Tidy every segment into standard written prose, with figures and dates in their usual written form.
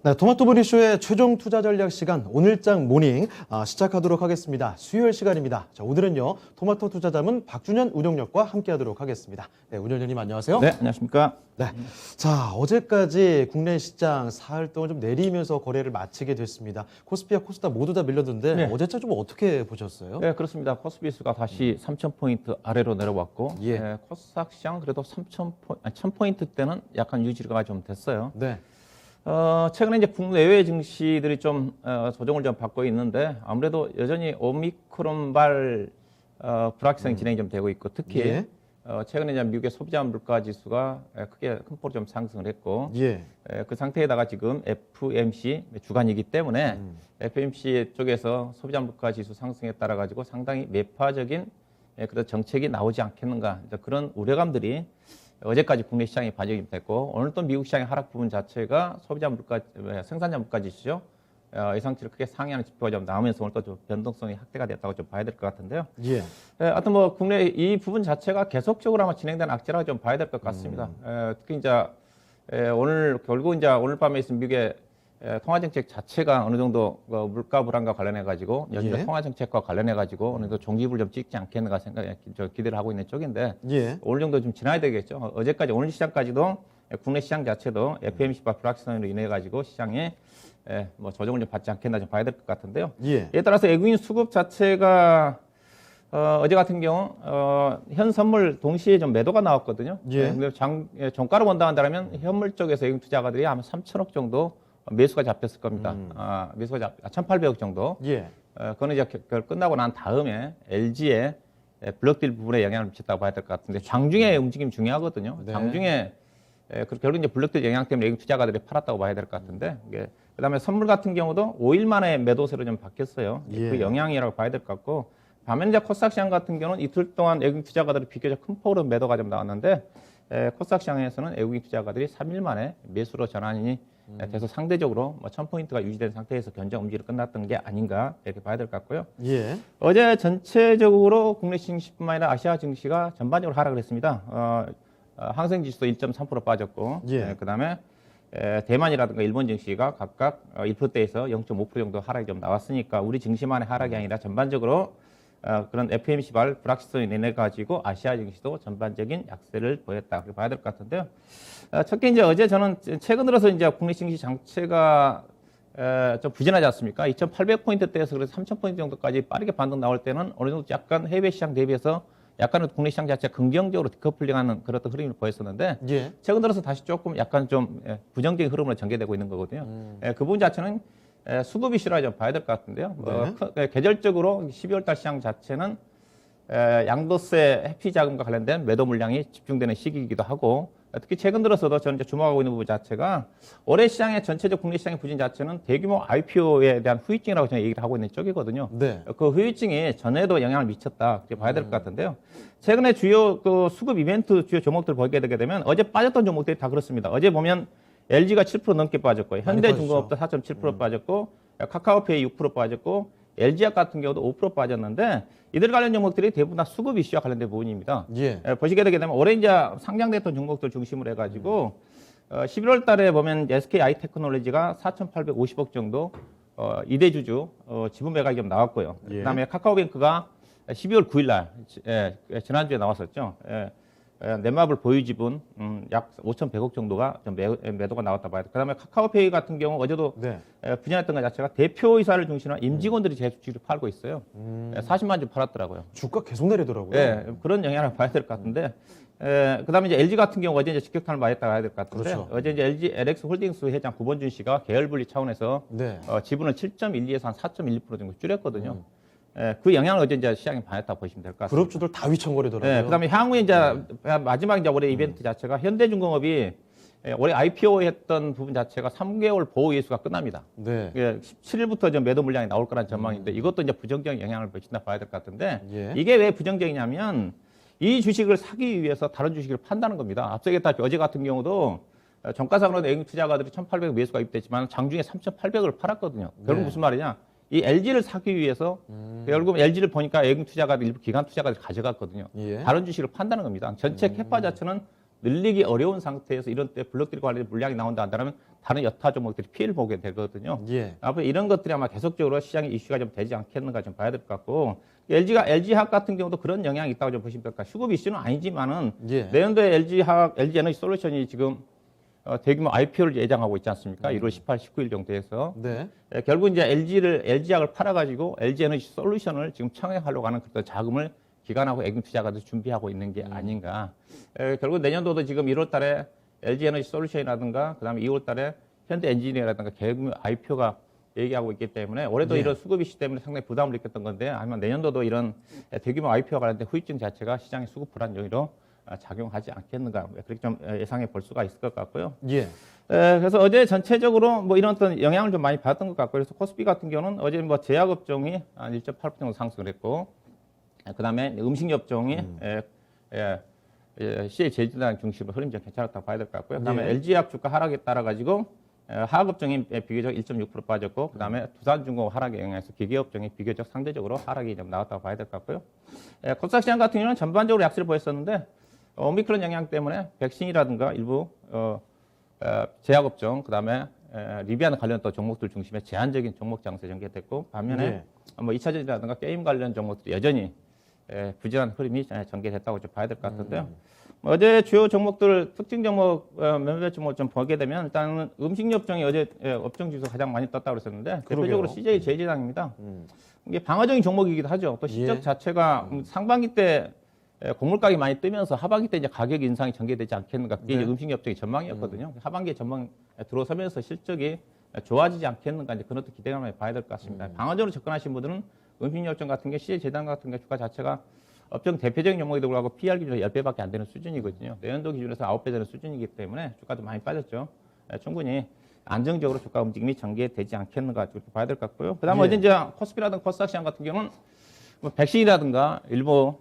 네, 토마토 브리쇼의 최종 투자 전략 시간 오늘장 모닝 시작하도록 하겠습니다. 수요일 시간입니다. 자, 오늘은요 토마토 투자자문 박준현 운영력과 함께하도록 하겠습니다. 네, 운영력님 안녕하세요. 네, 안녕하십니까. 네, 자 어제까지 국내 시장 사흘 동안 좀 내리면서 거래를 마치게 됐습니다. 코스피와 코스닥 모두 다 밀렸는데 네. 어제차 좀 어떻게 보셨어요? 네, 그렇습니다. 코스피 지수가 다시 3,000포인트 아래로 내려왔고, 예. 코스닥 시장 그래도 1,000포인트대는 약간 유지가 좀 됐어요. 네, 최근에 이제 국내외 증시들이 좀 조정을 좀 받고 있는데 아무래도 여전히 오미크론발 불확실성이 진행이 좀 되고 있고, 특히 예. 최근에 이제 미국의 소비자 물가 지수가 크게 큰 폭으로 좀 상승을 했고, 예, 그 상태에다가 지금 FMC 주간이기 때문에 FMC 쪽에서 소비자 물가 지수 상승에 따라 가지고 상당히 매파적인 그런 정책이 나오지 않겠는가, 그런 우려감들이 어제까지 국내 시장이 반영이 됐고, 오늘 또 미국 시장의 하락 부분 자체가 소비자 물가, 생산자 물가 지수죠. 예상치를 크게 상회하는 지표가 좀 나오면서 오늘 또 좀 변동성이 확대가 됐다고 좀 봐야 될 것 같은데요. 예, 하여튼 뭐 국내 이 부분 자체가 계속적으로 아마 진행되는 악재라고 좀 봐야 될 것 같습니다. 특히 이제 오늘 결국 이제 오늘 밤에 있은 미국의 통화 정책 자체가 어느 정도 물가 불안과 관련해 가지고 연준의 예. 통화 정책과 관련해 가지고 어느 정도 종집을 좀 찍지 않겠는가 기대를 하고 있는 쪽인데, 예, 오늘 정도 좀 지나야 되겠죠. 어제까지 오늘 시장까지도 국내 시장 자체도 FMC와 불확실성으로 인해 가지고 시장에 뭐 조정을 좀 받지 않겠나 좀 봐야 될 것 같은데요. 예, 이에 따라서 외국인 수급 자체가 어제 같은 경우 현 선물 동시에 좀 매도가 나왔거든요. 예. 근데 종가로 본다 한다면 현물 쪽에서 외국인 투자가들이 아마 3천억 정도 매수가 잡혔을 겁니다. 매수가 1,800억 정도. 예, 그거는 이제 끝나고 난 다음에 LG의 블록딜 부분에 영향을 미쳤다고 봐야 될 것 같은데, 장중에 움직임 중요하거든요. 네. 장중에 결국 이제 블록딜 영향 때문에 외국인 투자가들이 팔았다고 봐야 될 것 같은데, 그다음에 선물 같은 경우도 5일 만에 매도세로 좀 바뀌었어요. 예. 그 영향이라고 봐야 될 것 같고, 반면 이제 코스닥 시장 같은 경우는 이틀 동안 외국인 투자가들이 비교적 큰 폭으로 매도가 좀 나왔는데, 코스닥 시장에서는 외국인 투자가들이 3일 만에 매수로 전환이 돼서 상대적으로 뭐 1,000포인트가 유지된 상태에서 견적 움직임이 끝났던 게 아닌가 이렇게 봐야 될 것 같고요. 예, 어제 전체적으로 국내 증시뿐만 아니라 아시아 증시가 전반적으로 하락을 했습니다. 항생 지수도 1.3% 빠졌고, 예. 그다음에 대만이라든가 일본 증시가 각각 1%대에서 0.5% 정도 하락이 좀 나왔으니까 우리 증시만의 하락이 아니라 전반적으로 그런 FMC발 불확실성이 인해 가지고 아시아 증시도 전반적인 약세를 보였다, 그렇게 봐야 될 것 같은데요. 특히 이제 어제 저는 최근 들어서 이제 국내 증시 장체가 좀 부진하지 않습니까? 2,800포인트대에서 그래서 3,000포인트 정도까지 빠르게 반등 나올 때는 어느 정도 약간 해외 시장 대비해서 약간은 국내 시장 자체가 긍정적으로 디커플링하는 그런 흐름을 보였었는데, 예. 최근 들어서 다시 조금 약간 좀 부정적인 흐름으로 전개되고 있는 거거든요. 그 부분 자체는 수급 이슈라 좀 봐야 될 것 같은데요. 계절적으로 12월 달 시장 자체는 양도세 회피 자금과 관련된 매도 물량이 집중되는 시기이기도 하고, 특히 최근 들어서도 저는 이제 주목하고 있는 부분 자체가 올해 시장의 전체적 국내 시장의 부진 자체는 대규모 IPO에 대한 후유증이라고 저는 얘기를 하고 있는 쪽이거든요. 네. 그 후유증이 전에도 영향을 미쳤다, 그렇게 봐야 될 것 같은데요. 최근에 주요 그 수급 이벤트 주요 종목들 보게 되게 되면 어제 빠졌던 종목들이 다 그렇습니다. 어제 보면 LG가 7% 넘게 빠졌고요. 현대중공업도 4.7% 빠졌고, 카카오페이 6% 빠졌고, LG학 같은 경우도 5% 빠졌는데, 이들 관련 종목들이 대부분 다 수급 이슈와 관련된 부분입니다. 예. 보시게 되게 되면 올해 이제 상장됐던 종목들 중심으로 해가지고 11월 달에 보면 SK 아이테크놀로지가 4,850억 정도 이대 주주 지분 매각이 좀 나왔고요. 예. 그다음에 카카오뱅크가 12월 9일 날 지난주에 나왔었죠. 넷마블 보유 지분 약 5,100억 정도가 좀 매도가 나왔다 봐야 돼. 그다음에 카카오페이 같은 경우 어제도 네. 부진했던 것 자체가 대표이사를 중심으로 임직원들이 제 주식을 팔고 있어요. 40만 주 팔았더라고요. 주가 계속 내리더라고요. 예, 그런 영향을 봐야 될 것 같은데, 그다음에 이제 LG 같은 경우 어제 이제 직격탄을 맞았다 봐야 될 것 같은데, 그렇죠. 어제 이제 LG LX 홀딩스 회장 구본준 씨가 계열 분리 차원에서 네. 지분을 7.12에서 한 4.12% 정도 줄였거든요. 그 영향을 어제 이제 시장에 받았다 보시면 될 것 같습니다. 그룹주들 다 위청거리더라고요. 예, 그다음에 향후에 이제 마지막 이제 올해 이벤트 자체가 현대중공업이 올해 IPO 했던 부분 자체가 3개월 보호 예수가 끝납니다. 네. 17일부터 좀 매도 물량이 나올 거라는 전망인데, 이것도 이제 부정적인 영향을 미친다 봐야 될 것 같은데, 예. 이게 왜 부정적이냐면 이 주식을 사기 위해서 다른 주식을 판다는 겁니다. 앞서 얘기했다시피 어제 같은 경우도 종가상으로 외국인 투자가들이 1,800 매수가 입됐지만 장중에 3,800을 팔았거든요. 결국 네. 무슨 말이냐? 이 LG를 사기 위해서 결국 LG를 보니까 외국인 투자가들 일부 기관 투자가들이 가져갔거든요. 예. 다른 주식을 판다는 겁니다. 전체 캐파 자체는 늘리기 어려운 상태에서 이런 때 블록들이 관련된 물량이 나온다 한다면 다른 여타 종목들이 피해를 보게 되거든요. 예. 앞으로 이런 것들이 아마 계속적으로 시장의 이슈가 좀 되지 않겠는가 좀 봐야 될 것 같고, LG화학 같은 경우도 그런 영향이 있다고 좀 보시면 될까. 수급 이슈는 아니지만은 예. 내년도에 LG에너지솔루션이 지금 대규모 IPO를 예정하고 있지 않습니까? 1월 18, 19일 정도에서. 네. 결국 이제 LG화학을 팔아가지고 LG에너지솔루션을 지금 청약하려고 하는 그런 자금을 기관하고 애금 투자가도 준비하고 있는 게 아닌가. 결국 내년도도 지금 1월 달에 LG에너지솔루션이라든가 그다음에 2월 달에 현대엔지니어라든가 대규모 IPO가 얘기하고 있기 때문에 올해도 예. 이런 수급 이슈 때문에 상당히 부담을 느꼈던 건데 아마 내년도도 이런 대규모 IPO와 관련된 후유증 자체가 시장의 수급 불안 요인으로 작용하지 않겠는가. 그렇게 좀 예상해 볼 수가 있을 것 같고요. 예. 그래서 어제 전체적으로 뭐 이런 어떤 영향을 좀 많이 받았던 것 같고요. 그래서 코스피 같은 경우는 어제 뭐 제약업종이 한 1.8% 정도 상승을 했고, 그 다음에 음식업종이 CJ 제일제당 중심으로 흐름이 좀 괜찮았다고 봐야 될 것 같고요. 그 다음에 예. LG화학 주가 하락에 따라 가지고 화학업종이 비교적 1.6% 빠졌고, 그 다음에 두산중공업 하락에 영향해서 기계업종이 비교적 상대적으로 하락이 좀 나왔다고 봐야 될 것 같고요. 코스닥 시장 같은 경우는 전반적으로 약세를 보였었는데 오미크론 영향 때문에 백신이라든가 일부 제약업종, 그 다음에 리비안 관련 또 종목들 중심의 제한적인 종목 장세 전개됐고, 반면에 뭐 2차전지라든가 게임 관련 종목들이 여전히 부진한 흐름이 전개됐다고 좀 봐야 될 것 같은데요. 어제 주요 종목들 특징 종목 몇몇 종목 좀 보게 되면 일단은 음식업종이 어제 업종 지수 가장 많이 떴다고 그랬었는데 대표적으로 CJ 제일제당입니다. 이게 방어적인 종목이기도 하죠. 또 실적 예. 자체가 상반기 때 곡물 가격이 많이 뜨면서 하반기 때 이제 가격 인상이 전개되지 않겠는가. 그게 네. 이제 음식업종의 전망이었거든요. 하반기에 전망 들어서면서 실적이 좋아지지 않겠는가. 이제 그런 또 기대감을 봐야 될 것 같습니다. 방어적으로 접근하신 분들은 음식업종 같은 게 CJ 제당 같은 게 주가 자체가 업종 대표적인 종목에도 불구하고 PR 기준으로 10배밖에 안 되는 수준이거든요. 내년도 기준에서 9배 되는 수준이기 때문에 주가도 많이 빠졌죠. 충분히 안정적으로 주가 움직임이 전개되지 않겠는가 그렇게 봐야 될 것 같고요. 그다음에 예. 어제 이제 코스피라든가 코스닥 시장 같은 경우는 뭐 백신이라든가 일부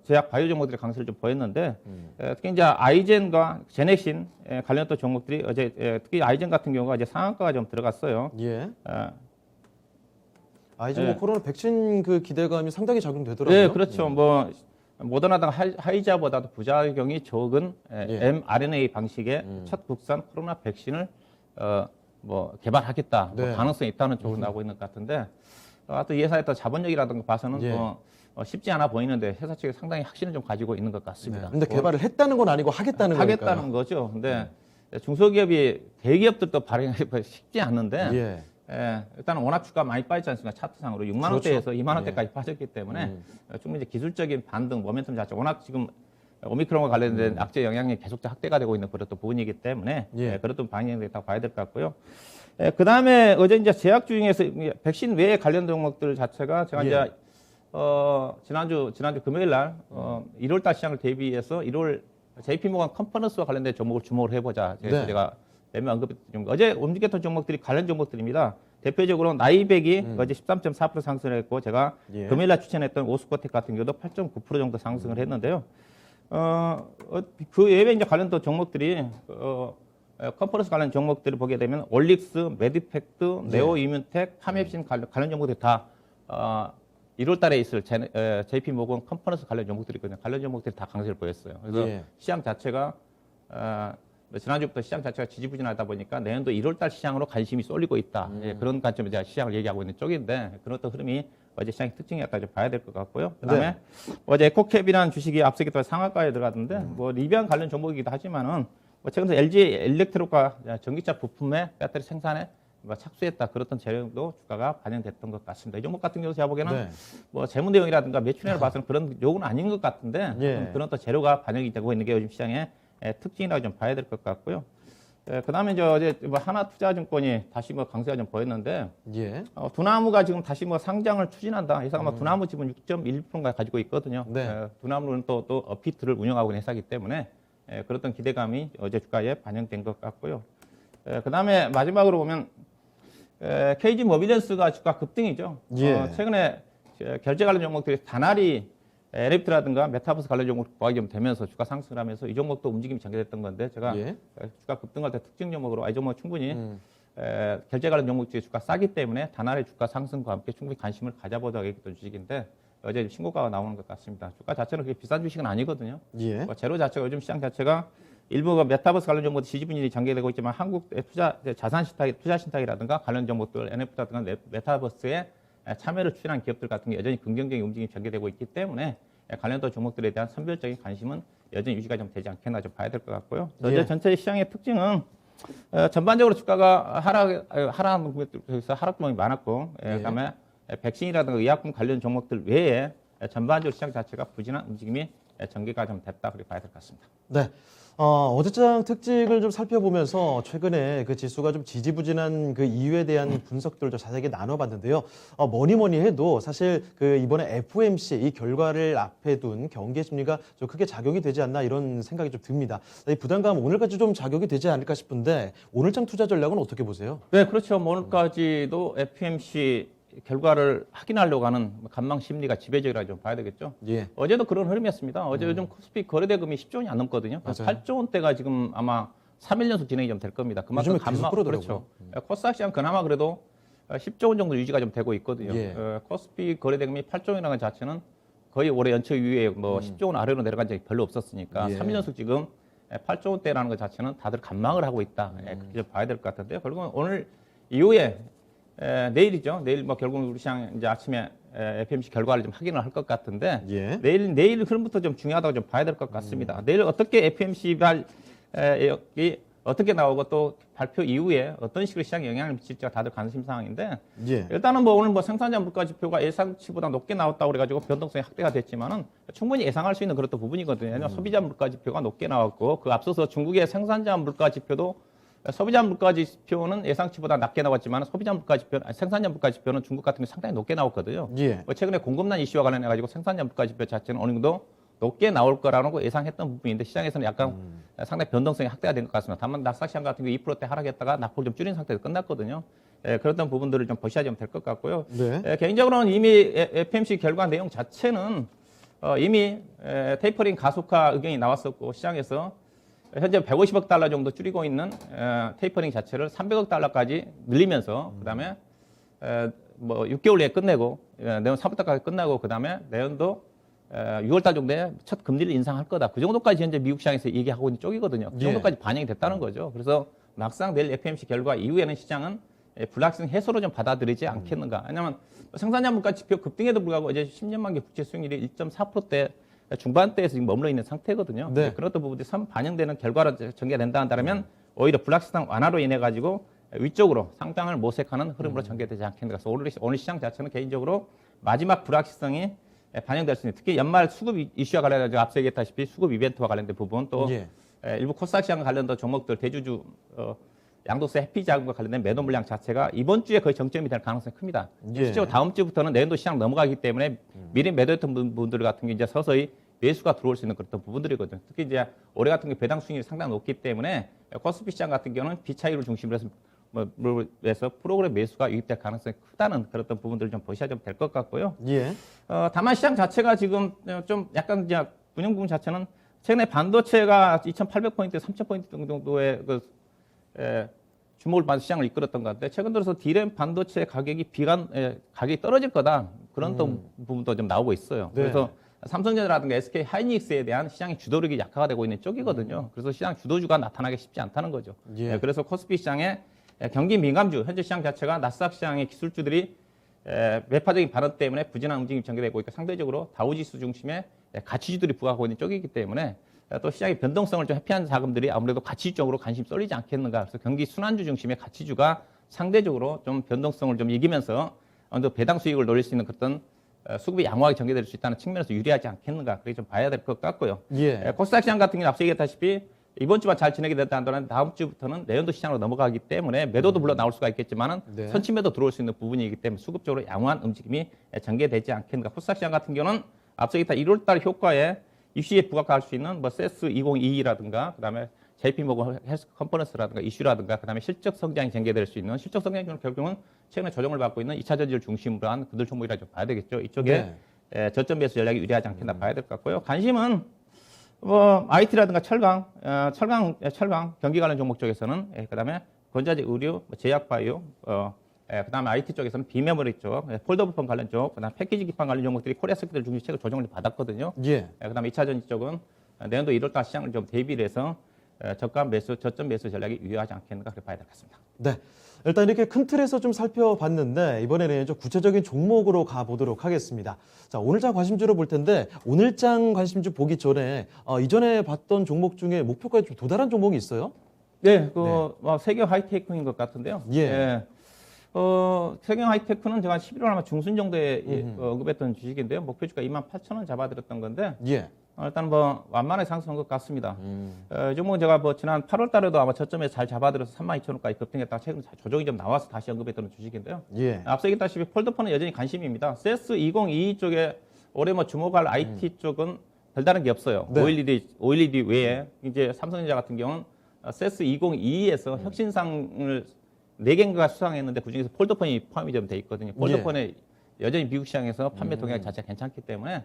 제약 바이오 종목들의 강세를 좀 보였는데 특히 이제 아이젠과 제넥신 관련된 종목들이 어제 특히 아이젠 같은 경우가 이제 상한가가 좀 들어갔어요. 예. 이제 예. 뭐 코로나 백신 그 기대감이 상당히 작용되더라고요. 네, 그렇죠. 뭐 모더나당 화이자보다도 부작용이 적은 mRNA 방식의 첫 국산 코로나 백신을 뭐 개발하겠다, 네. 뭐 가능성이 있다는 쪽으로 나오고 있는 것 같은데, 또 이 회사의 또 자본력이라든가 봐서는 예. 쉽지 않아 보이는데 회사 측이 상당히 확신을 좀 가지고 있는 것 같습니다. 근데 개발을 했다는 건 아니고 하겠다는 거니까요. 하겠다는 거죠. 근데 중소기업이 대기업들도 발행하기 쉽지 않는데. 예. 일단 워낙 주가 많이 빠지지 않습니까? 차트상으로 6만 그렇죠. 원대에서 2만 원대까지 빠졌기 때문에 충분히 이제 기술적인 반등, 모멘텀 자체 워낙 지금 오미크론과 관련된 악재 영향이 계속 확대가 되고 있는 그런 또 부분이기 때문에 예. 그런 또 방향이 있다고 봐야 될 것 같고요. 그 다음에 어제 이제 제약 중에서 백신 외에 관련 종목들 자체가 제가 예. 이제 지난주 금요일 날 1월 달 시장을 대비해서 1월 JP모건 컨퍼런스와 관련된 종목을 주목을 해보자. 제가 몇몇 언급했던 종목. 어제 움직였던 종목들이 관련 종목들입니다. 대표적으로 나이백이 어제 13.4% 상승했고 제가 예. 금요일 날 추천했던 오스코텍 같은 경우도 8.9% 정도 상승을 했는데요. 그 외에 이제 관련된 종목들이 컨퍼런스 관련 종목들을 보게 되면 올릭스, 메디팩트, 네오이뮨텍, 파맵신 관련 종목들이 다 1월 달에 있을 JP모건 컨퍼런스 관련 종목들이 있거든요. 관련 종목들이 다 강세를 보였어요. 그래서 예. 시장 자체가 지난주부터 시장 자체가 지지부진하다 보니까 내년도 1월 달 시장으로 관심이 쏠리고 있다. 그런 관점에서 제가 시장을 얘기하고 있는 쪽인데 그런 어떤 흐름이 어제 시장의 특징이었다 좀 봐야 될 것 같고요. 그다음에 어제 에코캡이라는 주식이 앞서기 또 상한가에 들어갔는데 뭐 리비안 관련 종목이기도 하지만은 뭐 최근 LG 엘렉트로가 전기차 부품의 배터리 생산에 착수했다. 그렇던 재료도 주가가 반영됐던 것 같습니다. 이 종목 같은 경우 제가 보기에는 뭐 재무 내용이라든가 매출액을 봐서는 그런 요구는 아닌 것 같은데 그런 또 재료가 반영이 되고 있는 게 요즘 시장의 특징이라고 좀 봐야 될 것 같고요. 그다음에 이제 어제 뭐 하나투자증권이 다시 뭐 강세가 좀 보였는데 두나무가 지금 다시 뭐 상장을 추진한다. 회사가 뭐 두나무 지분 6.1%가 가지고 있거든요. 두나무는 또 어피트를 운영하고 있는 회사이기 때문에 그랬던 기대감이 어제 주가에 반영된 것 같고요. 그다음에 마지막으로 보면 KG 모빌리언스가 주가 급등이죠. 최근에 결제 관련 종목들이 다나리 LFT라든가 메타버스 관련 종목 보합이 좀 되면서 주가 상승을 하면서 이 종목도 움직임이 전개됐던 건데 제가 주가 급등할 때 특징 종목으로 이 종목 충분히 결제 관련 종목 중에 주가 싸기 때문에 다나리 주가 상승과 함께 충분히 관심을 가져보자고 했던 주식인데 어제 신고가가 나오는 것 같습니다. 주가 자체는 그렇게 비싼 주식은 아니거든요. 예. 제로 자체가 요즘 시장 자체가 일부가 메타버스 관련 종목도 지지분율이 전개되고 있지만 한국 자산 신탁, 투자 신탁이라든가 관련 종목들, NFT라든가 메타버스에 참여를 추진한 기업들 같은 게 여전히 긍정적인 움직임이 전개되고 있기 때문에 관련도 종목들에 대한 선별적인 관심은 여전히 유지가 좀 되지 않겠나 좀 봐야 될 것 같고요. 어제 전체 시장의 특징은 전반적으로 주가가 하락하는 것에서 하락 구멍이 많았고, 그다음에 백신이라든가 의약품 관련 종목들 외에 전반적으로 시장 자체가 부진한 움직임이 전개가 좀 됐다 그렇게 봐야 될 것 같습니다. 네. 어제장 특징을 좀 살펴보면서 최근에 그 지수가 좀 지지부진한 그 이유에 대한 분석들을 좀 자세하게 나눠봤는데요. 뭐니 해도 사실 그 이번에 FOMC 이 결과를 앞에 둔 경계 심리가 좀 크게 작용이 되지 않나 이런 생각이 좀 듭니다. 이 부담감 오늘까지 좀 작용이 되지 않을까 싶은데 오늘장 투자 전략은 어떻게 보세요? 네, 그렇죠. 오늘까지도 FOMC 결과를 확인하려고 하는 관망 심리가 지배적이라 좀 봐야 되겠죠. 예. 어제도 그런 흐름이었습니다. 어제 요즘 코스피 거래대금이 10조 원이 안 넘거든요. 그래서 맞아요. 8조 원대가 지금 아마 3일 연속 진행이 좀 될 겁니다. 그만큼 요즘에 계속 그러더라고요. 그렇죠. 코스닥 시장 그나마 그래도 10조 원 정도 유지가 좀 되고 있거든요. 예. 코스피 거래대금이 8조 원이라는 자체는 거의 올해 연초 이후에 뭐 10조 원 아래로 내려간 적이 별로 없었으니까 예. 3일 연속 지금 8조 원대라는 것 자체는 다들 관망을 하고 있다. 그렇게 좀 봐야 될 것 같은데요. 결국은 오늘 이후에 내일이죠. 내일 뭐 결국 우리 시장 이제 아침에 FOMC 결과를 좀 확인을 할 것 같은데 예. 내일 흐름부터 좀 중요하다고 좀 봐야 될 것 같습니다. 내일 어떻게 FOMC 발이 어떻게 나오고 또 발표 이후에 어떤 식으로 시장에 영향을 미칠지가 다들 관심 사항인데 예. 일단은 뭐 오늘 뭐 생산자 물가 지표가 예상치보다 높게 나왔다고 그래가지고 변동성이 확대가 됐지만은 충분히 예상할 수 있는 그런 또 부분이거든요. 왜냐하면 소비자 물가 지표가 높게 나왔고 그 앞서서 중국의 생산자 물가 지표도 소비자 물가 지표는 예상치보다 낮게 나왔지만 소비자 물가 지표, 생산자 물가 지표는 중국 같은 게 상당히 높게 나왔거든요. 예. 최근에 공급난 이슈와 관련해 가지고 생산자 물가 지표 자체는 어느 정도 높게 나올 거라고 예상했던 부분인데 시장에서는 약간 상당히 변동성이 확대가 된 것 같습니다. 다만 낙상 시장 같은 경우 2%대 하락했다가 낙폭을 좀 줄인 상태에서 끝났거든요. 그랬던 부분들을 좀 보셔야 될 것 같고요. 네. 개인적으로는 이미 FOMC 결과 내용 자체는 이미 테이퍼링 가속화 의견이 나왔었고 시장에서 현재 150억 달러 정도 줄이고 있는 테이퍼링 자체를 300억 달러까지 늘리면서 그다음에 뭐 6개월 내에 끝내고 내년 3월달까지 끝나고 그다음에 내년도 6월달 정도에 첫 금리를 인상할 거다. 그 정도까지 현재 미국 시장에서 얘기하고 있는 쪽이거든요. 그 정도까지 반영이 됐다는 거죠. 그래서 막상 내일 FOMC 결과 이후에는 시장은 불확실성 해소로 좀 받아들이지 않겠는가. 왜냐하면 생산자 물가 지표 급등에도 불구하고 어제 10년 만기 국채 수익률이 1.4%대 중반대에서 지금 머물러 있는 상태거든요. 네. 그런 부분들이 반영되는 결과로 전개된다 한다면 오히려 불확실성 완화로 인해 가지고 위쪽으로 상장을 모색하는 흐름으로 전개되지 않겠는가. 그래서 오늘 시장 자체는 개인적으로 마지막 불확실성이 반영될 수 있는 특히 연말 수급 이슈와 관련해서 앞서 얘기했다시피 수급 이벤트와 관련된 부분 또 예. 일부 코스닥 시장 관련된 종목들 대주주 양도세 회피 자금과 관련된 매도 물량 자체가 이번 주에 거의 정점이 될 가능성이 큽니다. 예. 실제로 다음 주부터는 내년도 시장 넘어가기 때문에 미리 매도했던 분들 같은 게 이제 서서히 매수가 들어올 수 있는 그런 부분들이거든요. 특히 이제 올해 같은 경우 배당 수익률이 상당히 높기 때문에 코스피 시장 같은 경우는 비차익을 중심으로 해서 프로그램 매수가 유입될 가능성이 크다는 그런 부분들을 좀 보셔야 좀 될 것 같고요. 예. 다만 시장 자체가 지금 좀 약간 이제 분양 부분 자체는 최근에 반도체가 2,800포인트, 3,000포인트 정도의 주목을 받은 시장을 이끌었던 것 같은데 최근 들어서 D램 반도체 가격이 가격이 떨어질 거다 그런 또 부분도 좀 나오고 있어요. 네. 그래서 삼성전자라든가 SK 하이닉스에 대한 시장의 주도력이 약화가 되고 있는 쪽이거든요. 그래서 시장 주도주가 나타나기 쉽지 않다는 거죠. 예. 그래서 코스피 시장의 경기 민감주, 현재 시장 자체가 나스닥 시장의 기술주들이 매파적인 발언 때문에 부진한 움직임이 전개되고 있고 상대적으로 다우지수 중심의 가치주들이 부각하고 있는 쪽이기 때문에 또 시장의 변동성을 좀 회피하는 자금들이 아무래도 가치 쪽으로 관심이 쏠리지 않겠는가. 그래서 경기 순환주 중심의 가치주가 상대적으로 좀 변동성을 좀 이기면서 어느 정도 배당 수익을 노릴 수 있는 그런 수급이 양호하게 전개될 수 있다는 측면에서 유리하지 않겠는가. 그렇게 좀 봐야 될 것 같고요. 예. 코스닥 시장 같은 경우는 앞서 얘기했다시피 이번 주만 잘 지내게 된다 한다면 다음 주부터는 내년도 시장으로 넘어가기 때문에 매도도 물론 나올 수가 있겠지만은 네. 선취매도 들어올 수 있는 부분이기 때문에 수급적으로 양호한 움직임이 전개되지 않겠는가. 코스닥 시장 같은 경우는 앞서 얘기했다 1월달 효과에 이슈에 부각할 수 있는 뭐 세스 2022라든가 그다음에 JP모건 헬스 컨퍼런스라든가 이슈라든가 그다음에 실적 성장이 전개될 수 있는 실적 성장은 결국은 최근에 조정을 받고 있는 2차 전지를 중심으로 한 그들 종목이라 좀 봐야 되겠죠. 이쪽에 저점 매수 전략이 유리하지 않겠나 봐야 될 것 같고요. 관심은 뭐 IT라든가 철강 경기 관련 종목 쪽에서는 그다음에 건자재 의류, 제약바이오, 그다음에 IT 쪽에서는 비메모리 쪽, 폴더블폰 관련 쪽, 그다음 패키지 기판 관련 종목들이 코리아 스피드 중심 최고 조정을 받았거든요. 예. 그다음에 2차 전지 쪽은 내년도 1월달 시장을 좀 대비를 해서 저가 매수, 저점 매수 전략이 유효하지 않겠는가 그렇게 봐야 될 것 같습니다. 네. 일단 이렇게 큰 틀에서 좀 살펴봤는데 이번에는 좀 구체적인 종목으로 가보도록 하겠습니다. 자, 오늘장 관심주로 볼 텐데 오늘장 관심주 보기 전에 이전에 봤던 종목 중에 목표가에 좀 도달한 종목이 있어요? 네, 세계 하이테크인 것 같은데요. 예. 세계 하이테크는 제가 11월 아마 중순 정도에 언급했던 주식인데요. 목표 주가 28,000원 잡아드렸던 건데 예. 일단 완만하게 상승한 것 같습니다. 이 종목은 제가 지난 8월 달에도 아마 저점에 잘 잡아들여서 32,000원까지 급등했다가 최근 조정이 좀 나와서 다시 언급했던 주식인데요. 예. 앞서 얘기했다시피 폴더폰은 여전히 관심입니다. CES2022 쪽에 올해 주목할 IT 쪽은 별다른 게 없어요. 네. OLED 외에 이제 삼성전자 같은 경우는 CES2022에서 혁신상을 4개인가 수상했는데 그중에서 폴더폰이 포함이 좀 돼 있거든요. 폴더폰에 여전히 미국 시장에서 판매 동향 자체가 괜찮기 때문에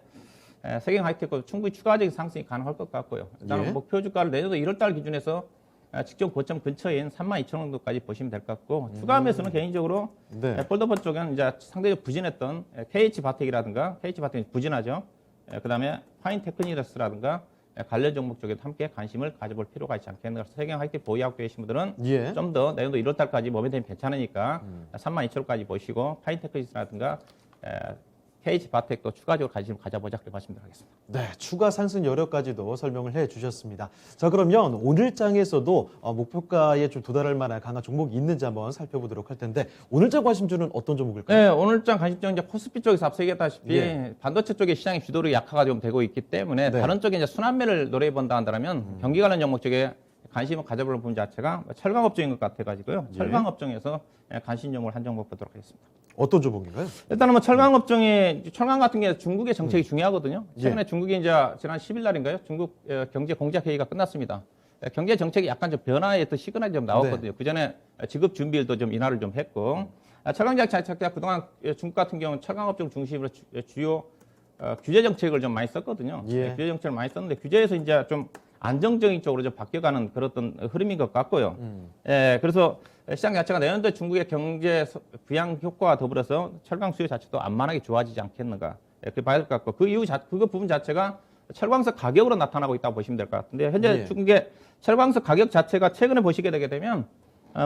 세계 하이테크 충분히 추가적인 상승이 가능할 것 같고요. 일단 예. 목표 주가를 내년도 1월달 기준에서 직전 고점 근처인 32,000원 정도까지 보시면 될 것 같고 추가 매수는 개인적으로 네. 폴더폰 쪽은 이제 상대적으로 부진했던 KH바텍이라든가 KH바텍이 부진하죠. 그다음에 파인테크니러스라든가 관련 종목 쪽에도 함께 관심을 가져볼 필요가 있지 않겠는가. 세경 하이텍 보유하고 계신 분들은 예. 좀 더 내년도 1월달까지 모멘텀이 괜찮으니까 32,000원까지 보시고 파인테크니러스라든가 KH바텍도 추가적으로 관심 가져보자 그렇게 말씀드리겠습니다. 네, 추가 상승 여력까지도 설명을 해 주셨습니다. 자, 그러면 오늘 장에서도 목표가에 좀 도달할 만한 강한 종목이 있는지 한번 살펴보도록 할 텐데 오늘 장 관심주는 어떤 종목일까요? 네, 오늘장 관심주는 이제 코스피 쪽에서 앞서 얘기했다시피 예. 반도체 쪽의 시장의 주도력이 약화가 좀 되고 있기 때문에 네. 다른 쪽에 이제 순환매를 노려해 본다 한다면 경기 관련 종목 쪽에 관심을 가져볼 부분 자체가 철강업종인 것 같아가지고요. 예. 철강업종에서 관심 종목을 한 종목 보도록 하겠습니다. 어떤 종목인가요? 일단은 철강 같은 게 중국의 정책이 중요하거든요. 최근에 예. 중국이 이제 지난 10일 날인가요? 중국 경제 공작 회의가 끝났습니다. 경제 정책이 약간 좀 변화의 또 시그널이 좀 나왔거든요. 그 전에 지급 준비일도 좀 인하를 좀 했고 철강작 자체가 그동안 중국 같은 경우는 철강업종 중심으로 주요 규제 정책을 좀 많이 썼거든요. 예. 규제 정책을 많이 썼는데 규제에서 이제 좀 안정적인 쪽으로 좀 바뀌어가는 그런 어떤 흐름인 것 같고요. 그래서 시장 자체가 내년도에 중국의 경제 부양 효과와 더불어서 철강 수요 자체도 안만하게 좋아지지 않겠는가. 그렇게 봐야 될 것 같고 그 이유 그 부분 자체가 철광석 가격으로 나타나고 있다고 보시면 될 것 같은데 현재 예. 중국의 철광석 가격 자체가 최근에 보시게 되게 되면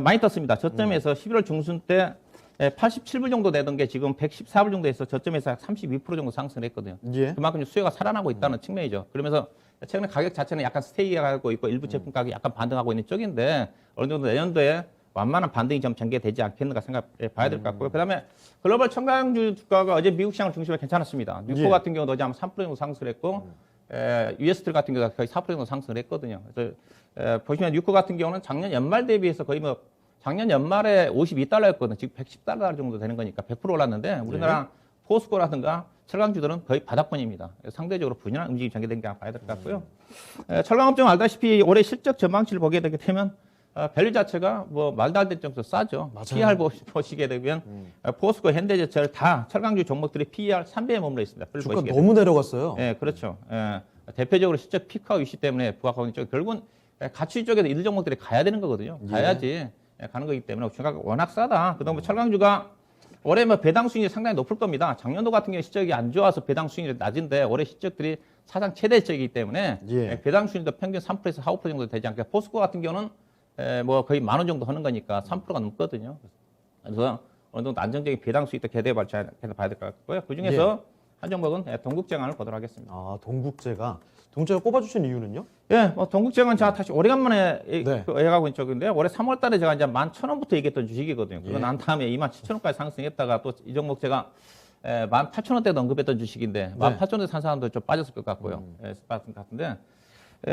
많이 떴습니다. 저점에서 11월 중순 때 87불 정도 되던 게 지금 114불 정도 해서 저점에서 약 32% 정도 상승을 했거든요. 예. 그만큼 수요가 살아나고 있다는 측면이죠. 그러면서 최근에 가격 자체는 약간 스테이하고 있고 일부 제품 가격이 약간 반등하고 있는 쪽인데 어느 정도 내년도에 완만한 반등이 좀 전개되지 않겠는가 생각해 봐야 될 것 같고요. 그다음에 글로벌 첨가주 주가가 어제 미국 시장을 중심으로 괜찮았습니다. 뉴코 예. 같은 경우도 어제 한 3% 정도 상승을 했고 UST 같은 경우도 거의 4% 정도 상승을 했거든요. 그래서 보시면 뉴코 같은 경우는 작년 연말 대비해서 거의 작년 연말에 52달러였거든요. 지금 110달러 정도 되는 거니까 100% 올랐는데 우리나라 포스코라든가 철강주들은 거의 바닥권입니다. 상대적으로 부진한 움직임이 전개된 게 봐야 될 것 같고요. 철강업종 알다시피 올해 실적 전망치를 보게 되게 되면 밸류 자체가 말도 안 될 정도로 싸죠. 맞아요. PER 보시게 되면 포스코, 현대제철 다 철강주 종목들이 PER 3배에 머물러 있습니다. 주가 너무 내려갔어요. 네, 그렇죠. 대표적으로 실적 피크아웃 이슈 때문에 부각하고 있는 쪽 결국은 가치 쪽에서 이 종목들이 가야 되는 거거든요. 가야지 가는 거기 때문에 주가가 워낙 싸다. 그다음에 철강주가 올해 배당 수익률이 상당히 높을 겁니다. 작년도 같은 경우 실적이 안 좋아서 배당 수익률이 낮은데 올해 실적들이 사상 최대치이기 때문에 예. 배당 수익률도 평균 3%에서 4, 5% 정도 되지 않게 포스코 같은 경우는 거의 10,000원 정도 하는 거니까 3%가 넘거든요. 그래서 어느 정도 안정적인 배당 수익도 기대해 봐야 될 것 같고요. 그 중에서 한 종목은 동국제강을 보도록 하겠습니다. 아, 동국제가 꼽아주신 이유는요? 예, 동국제강은 제가 다시 오래간만에 네. 얘기하고 있는 쪽인데 올해 3월 달에 제가 이제 11,000원부터 얘기했던 주식이거든요. 그러고 예. 난 다음에 27,000원까지 상승했다가 또 이 종목 제가 18,000원대도 언급했던 주식인데 18,000원대 산 사람도 좀 빠졌을 것 같고요. 빠졌을 것 같은데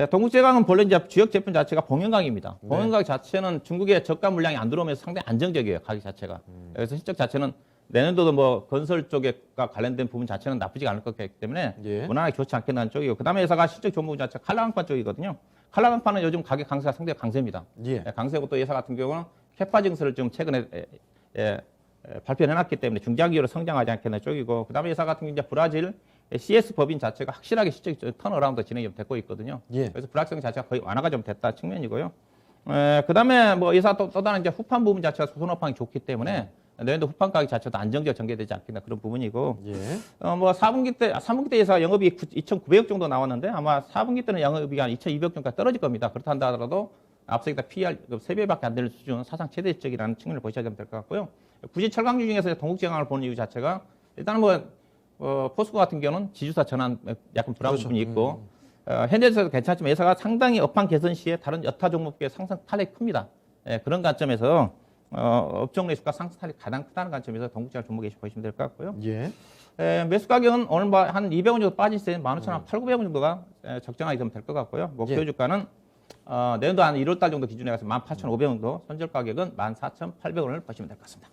동국제강은 본래 이제 주역 제품 자체가 봉연강입니다. 봉연강 자체는 중국의 저가 물량이 안 들어오면서 상당히 안정적이에요. 가격 자체가. 그래서 실적 자체는 내년도도 건설 쪽에 관련된 부분 자체는 나쁘지 않을 것 같기 때문에 예. 무난하게 좋지 않겠다는 쪽이고 그다음에 회사가 실적 종목 자체가 칼라강판 쪽이거든요. 칼라강판은 요즘 가격 강세가 상당히 강세입니다. 예. 강세고 또 회사 같은 경우는 캐파 증서를 좀 최근에 발표해놨기 때문에 중장기로 성장하지 않겠는 쪽이고 그다음에 회사 같은 경우 이제 브라질 CS 법인 자체가 확실하게 실적 턴어라운드 진행이 좀 됐고 있거든요. 예. 그래서 불확실성 자체가 거의 완화가 좀 됐다 측면이고요. 그다음에 회사 또 다른 이제 후판 부분 자체가 소선업황이 좋기 때문에 내년도 후반 가격 자체도 안정적 전개되지 않겠나 그런 부분이고 예. 뭐 3분기 때 예상 영업이익 2,900억 정도 나왔는데 아마 4분기 때는 영업이익이 한 2,200억 정도까지 떨어질 겁니다. 그렇다 하더라도 앞서 있다 PR 3배밖에 안 되는 수준 사상 최대적이라는 측면을 보셔야 될 것 같고요. 굳이 철강주 중에서 동국제강을 보는 이유 자체가 일단은 포스코 같은 경우는 지주사 전환 약간 불안 그렇죠. 부분이 있고 현대에서도 괜찮지만 회사가 상당히 업황 개선 시에 다른 여타 종목의 상승 탄력이 큽니다. 예, 그런 관점에서 업종 내수가 상승 탄력이 가장 크다는 관점에서 동국제강 종목에 보시면 될 것 같고요. 예. 매수 가격은 오늘 한 200원 정도 빠질 때 15,800원 정도가 적정하게 될 것 같고요. 목표 예. 주가는 내년도 한 1월 달 정도 기준에 가서 18,500원 정도, 손절 가격은 14,800원을 보시면 될 것 같습니다.